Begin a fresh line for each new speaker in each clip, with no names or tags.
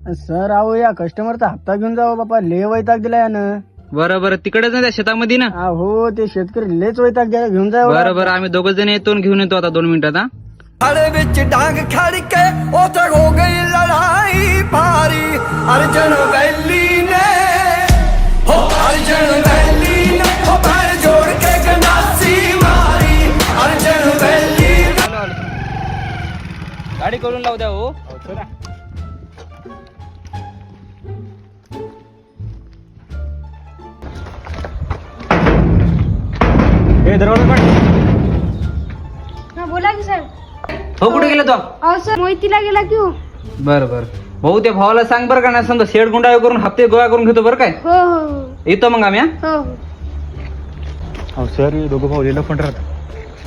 Sir अहो या कस्टमरचा हप्ता घेऊन जावं बापा, लय वैताग दिला यानं.
बरं तिकडेच ना त्या शेतामध्ये ना.
हो ते शेतकरी लयच वैताग द्यायला घेऊन जावं.
बरं आम्ही दोघं जण येतो आणि घेऊन येतो आता 2 मिनिटात. हा
अरे बिच डांग खड़ के उधर हो गई लड़ाई भारी अर्जुन वैली ने हो अर्जुन वैली ने हो पैर जोड़ के गंडासी मारी अर्जुन वैली
गाडी करून लावू द्या. हो
हा बोला की सर.
हो कुठे गेला तो?
अहो सर मोहितीला गेला की हो.
बरं भाऊ त्या भावाला सांग बरं का, नाही समजा शेड गुंडा करून हप्ते गोळा करून घेतो बरं काय.
हो हो हो
येतो मग आम्ही.
हो हो.
अहो सर दोघं भाऊ लिहिलं पण राहत.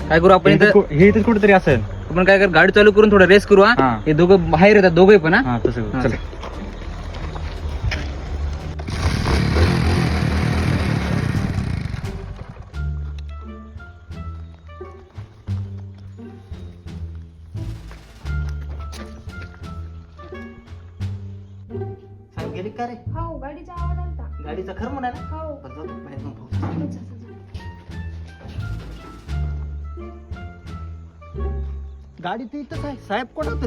काय करू आपण इथं,
हे इथेच कुठेतरी असेल.
आपण काय कर, गाडी चालू करून थोडं रेस करू. हा हे दोघं बाहेर येतात दोघे पण. हा
तसं
चला.
साहेब गेली का रे?
हो गाडीचा आवाज आलता.
गाडीचा खरं म्हणाला.
हो
जाऊ दे, बाहेर जाऊन पाहू.
जा, जा, जा.
गाडी तर इथंच आहे. साहेब कोण होत?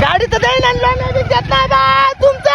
गाडी तर देत नाही बा तुमचं